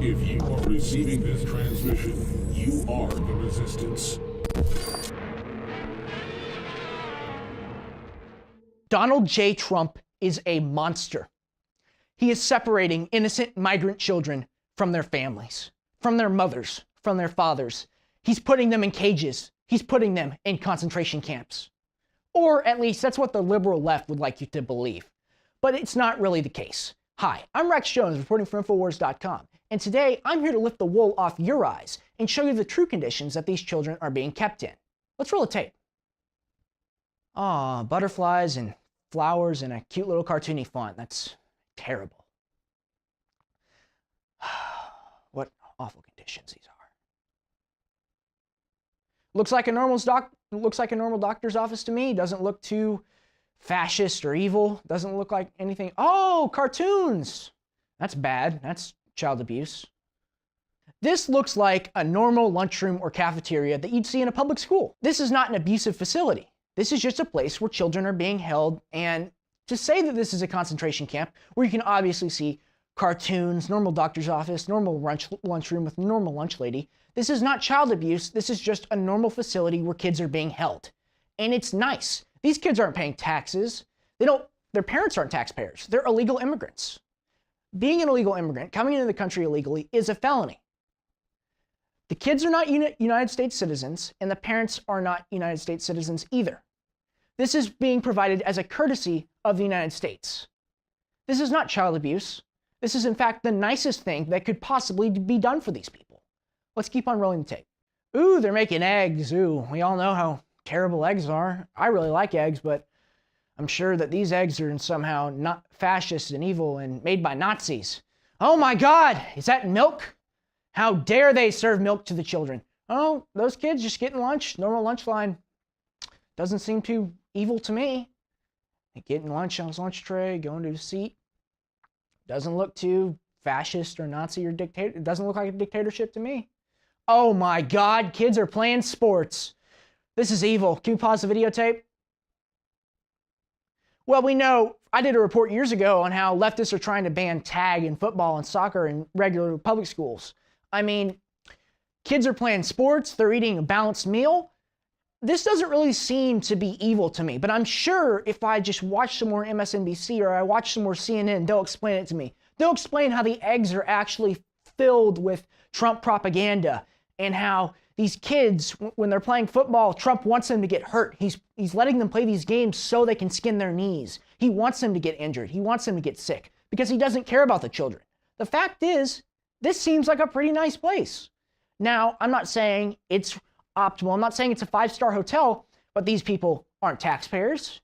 If you are receiving this transmission, you are the Resistance. Donald J. Trump is a monster. He is separating innocent migrant children from their families, from their mothers, from their fathers. He's putting them in cages. He's putting them in concentration camps. Or at least that's what the liberal left would like you to believe. But it's not really the case. Hi, I'm Rex Jones, reporting for Infowars.com. And today I'm here to lift the wool off your eyes and show you the true conditions that these children are being kept in. Let's roll a tape. Aw, butterflies and flowers and a cute little cartoony font. That's terrible. What awful conditions these are. Looks like a normal doctor's office to me. Doesn't look too fascist or evil. Doesn't look like anything. Oh, cartoons. That's bad. That's child abuse. This looks like a normal lunchroom or cafeteria that you'd see in a public school. This is not an abusive facility. This is just a place where children are being held, and to say that this is a concentration camp where you can obviously see cartoons, normal doctor's office, normal lunchroom with normal lunch lady, this is not child abuse. This is just a normal facility where kids are being held. And it's nice. These kids aren't paying taxes. Their parents aren't taxpayers. They're illegal immigrants. Being an illegal immigrant, coming into the country illegally, is a felony. The kids are not United States citizens, and the parents are not United States citizens either. This is being provided as a courtesy of the United States. This is not child abuse. This is, in fact, the nicest thing that could possibly be done for these people. Let's keep on rolling the tape. Ooh, they're making eggs. Ooh, we all know how terrible eggs are. I really like eggs, but I'm sure that these eggs are somehow not fascist and evil and made by Nazis. Oh my God, is that milk? How dare they serve milk to the children? Oh, those kids just getting lunch, normal lunch line. Doesn't seem too evil to me. Getting lunch on his lunch tray, going to his seat. Doesn't look too fascist or Nazi or dictator. It doesn't look like a dictatorship to me. Oh my God, kids are playing sports. This is evil. Can we pause the videotape? Well, we know, I did a report years ago on how leftists are trying to ban tag in football and soccer in regular public schools. I mean, kids are playing sports, they're eating a balanced meal. This doesn't really seem to be evil to me, but I'm sure if I just watch some more MSNBC or I watch some more CNN, they'll explain it to me. They'll explain how the eggs are actually filled with Trump propaganda and how these kids, when they're playing football, Trump wants them to get hurt. He's letting them play these games so they can skin their knees. He wants them to get injured. He wants them to get sick because he doesn't care about the children. The fact is, this seems like a pretty nice place. Now, I'm not saying it's optimal. I'm not saying it's a 5-star hotel, but these people aren't taxpayers.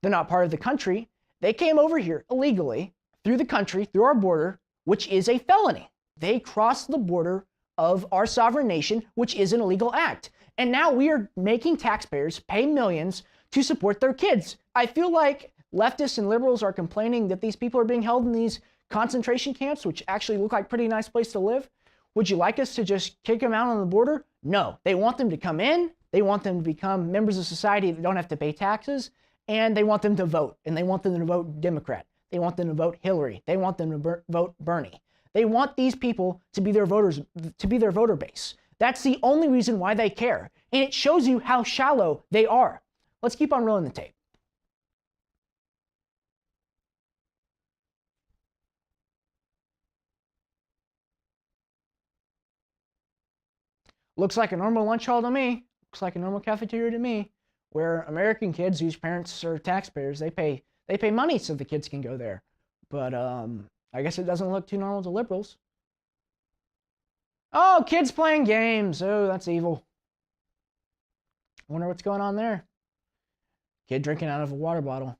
They're not part of the country. They came over here illegally through the country, through our border, which is a felony. They crossed the border of our sovereign nation, which is an illegal act. And now we are making taxpayers pay millions to support their kids. I feel like leftists and liberals are complaining that these people are being held in these concentration camps, which actually look like a pretty nice place to live. Would you like us to just kick them out on the border? No, they want them to come in. They want them to become members of society that don't have to pay taxes, and they want them to vote, and they want them to vote Democrat. They want them to vote Hillary. They want them to vote Bernie. They want these people to be their voters, to be their voter base. That's the only reason why they care, and it shows you how shallow they are. Let's keep on rolling the tape. Looks like a normal lunch hall to me. Looks like a normal cafeteria to me, where American kids whose parents are taxpayers, they pay money so the kids can go there. But I guess it doesn't look too normal to liberals. Oh, kids playing games. Oh, that's evil. I wonder what's going on there. Kid drinking out of a water bottle.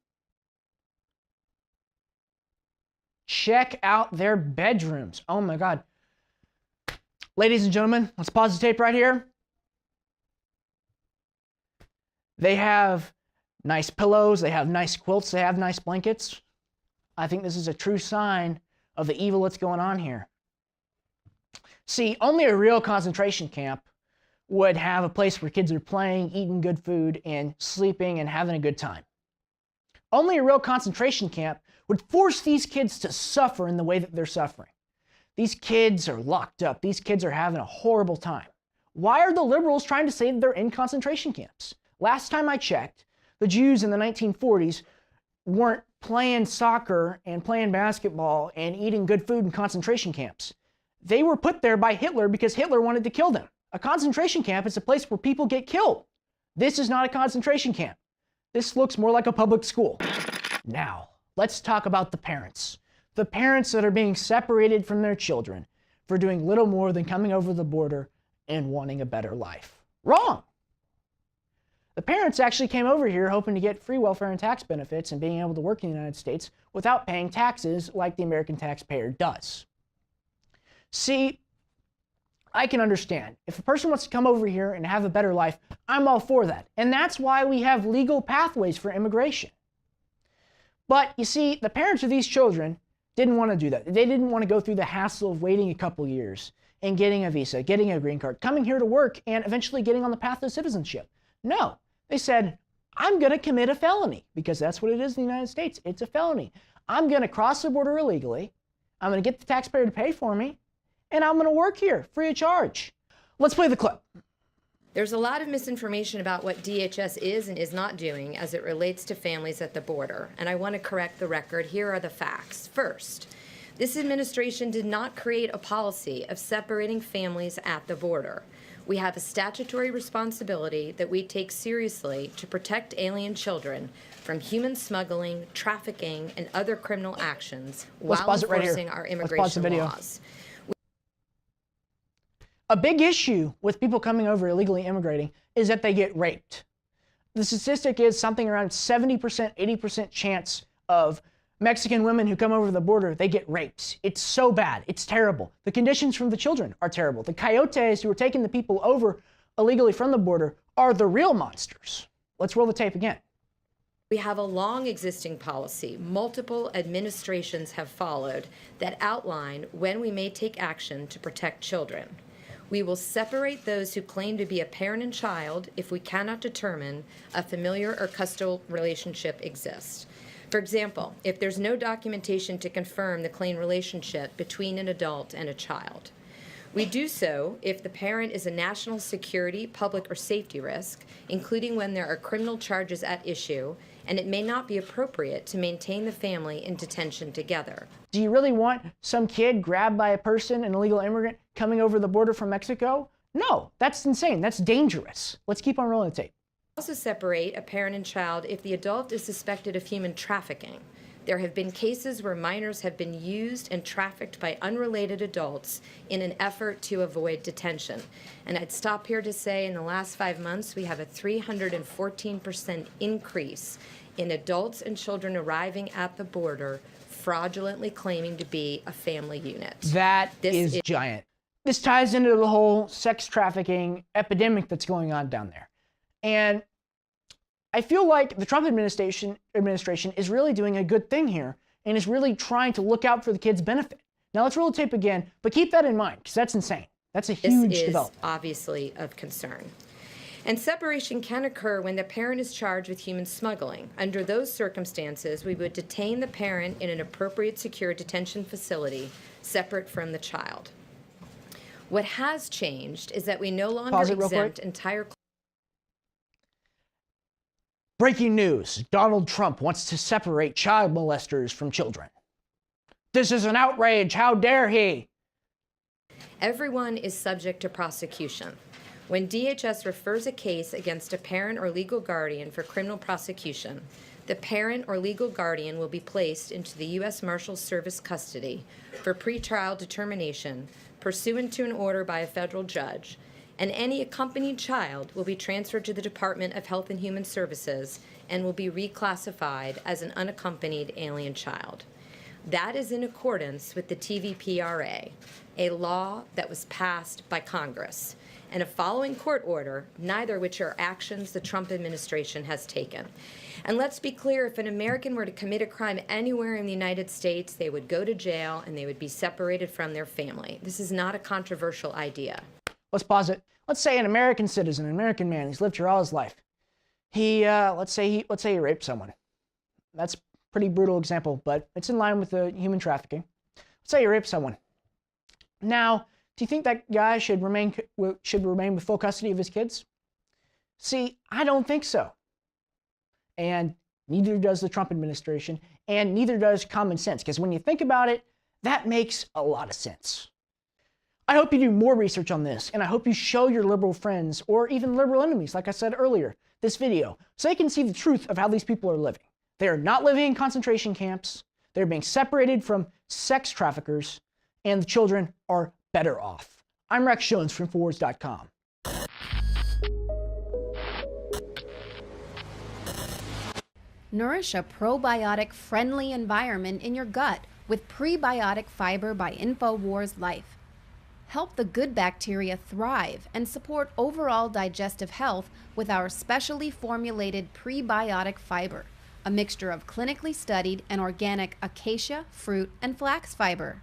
Check out their bedrooms. Oh my God. Ladies and gentlemen, let's pause the tape right here. They have nice pillows, they have nice quilts, they have nice blankets. I think this is a true sign of the evil that's going on here. See, only a real concentration camp would have a place where kids are playing, eating good food, and sleeping and having a good time. Only a real concentration camp would force these kids to suffer in the way that they're suffering. These kids are locked up. These kids are having a horrible time. Why are the liberals trying to say that they're in concentration camps? Last time I checked, the Jews in the 1940s weren't playing soccer and playing basketball and eating good food in concentration camps. They were put there by Hitler because Hitler wanted to kill them. A concentration camp is a place where people get killed. This is not a concentration camp. This looks more like a public school. Now, let's talk about the parents. The parents that are being separated from their children for doing little more than coming over the border and wanting a better life. Wrong! The parents actually came over here hoping to get free welfare and tax benefits and being able to work in the United States without paying taxes like the American taxpayer does. See, I can understand. If a person wants to come over here and have a better life, I'm all for that. And that's why we have legal pathways for immigration. But you see, the parents of these children didn't want to do that. They didn't want to go through the hassle of waiting a couple years and getting a visa, getting a green card, coming here to work, and eventually getting on the path to citizenship. No, they said, I'm going to commit a felony, because that's what it is in the United States. It's a felony. I'm going to cross the border illegally. I'm going to get the taxpayer to pay for me, and I'm going to work here free of charge. Let's play the clip. There's a lot of misinformation about what DHS is and is not doing as it relates to families at the border, and I want to correct the record. Here are the facts. First, this administration did not create a policy of separating families at the border. We have a statutory responsibility that we take seriously to protect alien children from human smuggling, trafficking, and other criminal actions while enforcing our immigration laws. A big issue with people coming over illegally immigrating is that they get raped. The statistic is something around 70%, 80% chance of Mexican women who come over the border, they get raped. It's so bad. It's terrible. The conditions from the children are terrible. The coyotes who are taking the people over illegally from the border are the real monsters. Let's roll the tape again. We have a long existing policy, multiple administrations have followed, that outline when we may take action to protect children. We will separate those who claim to be a parent and child if we cannot determine a familiar or custodial relationship exists. For example, if there's no documentation to confirm the claimed relationship between an adult and a child. We do so if the parent is a national security, public, or safety risk, including when there are criminal charges at issue, and it may not be appropriate to maintain the family in detention together. Do you really want some kid grabbed by a person, an illegal immigrant, coming over the border from Mexico? No, that's insane. That's dangerous. Let's keep on rolling the tape. Also separate a parent and child if the adult is suspected of human trafficking. There have been cases where minors have been used and trafficked by unrelated adults in an effort to avoid detention. And I'd stop here to say in the last 5 months, we have a 314% increase in adults and children arriving at the border fraudulently claiming to be a family unit. That is giant. This ties into the whole sex trafficking epidemic that's going on down there. And I feel like the Trump administration is really doing a good thing here and is really trying to look out for the kids' benefit. Now let's roll the tape again, but keep that in mind because that's insane. That's a huge development. This is obviously of concern. And separation can occur when the parent is charged with human smuggling. Under those circumstances, we would detain the parent in an appropriate secure detention facility separate from the child. What has changed is that we no longer exempt entire... Breaking news, Donald Trump wants to separate child molesters from children. This is an outrage, how dare he? Everyone is subject to prosecution. When DHS refers a case against a parent or legal guardian for criminal prosecution, the parent or legal guardian will be placed into the U.S. Marshals Service custody for pretrial determination pursuant to an order by a federal judge, and any accompanied child will be transferred to the Department of Health and Human Services and will be reclassified as an unaccompanied alien child. That is in accordance with the TVPRA, a law that was passed by Congress, and a following court order, neither of which are actions the Trump administration has taken. And let's be clear, if an American were to commit a crime anywhere in the United States, they would go to jail and they would be separated from their family. This is not a controversial idea. Let's pause it. Let's say an American citizen, an American man, he's lived here all his life. Let's say he raped someone. That's a pretty brutal example, but it's in line with the human trafficking. Let's say he raped someone. Now, do you think that guy should remain with full custody of his kids? See, I don't think so. And neither does the Trump administration, and neither does common sense, because when you think about it, that makes a lot of sense. I hope you do more research on this, and I hope you show your liberal friends, or even liberal enemies, like I said earlier, this video, so they can see the truth of how these people are living. They are not living in concentration camps, they're being separated from sex traffickers, and the children are better off. I'm Rex Jones from Infowars.com. Nourish a probiotic-friendly environment in your gut with prebiotic fiber by Infowars Life. Help the good bacteria thrive and support overall digestive health with our specially formulated prebiotic fiber, a mixture of clinically studied and organic acacia, fruit, and flax fiber.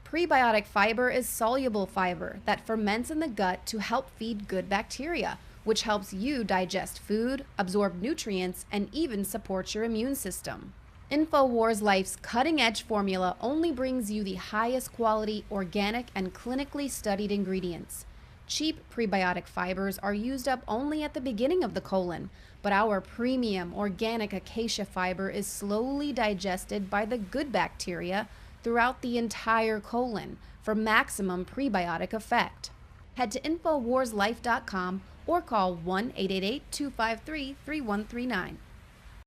Prebiotic fiber is soluble fiber that ferments in the gut to help feed good bacteria, which helps you digest food, absorb nutrients, and even supports your immune system. Infowars Life's cutting-edge formula only brings you the highest quality, organic, and clinically studied ingredients. Cheap prebiotic fibers are used up only at the beginning of the colon, but our premium organic acacia fiber is slowly digested by the good bacteria throughout the entire colon for maximum prebiotic effect. Head to InfoWarsLife.com or call 1-888-253-3139.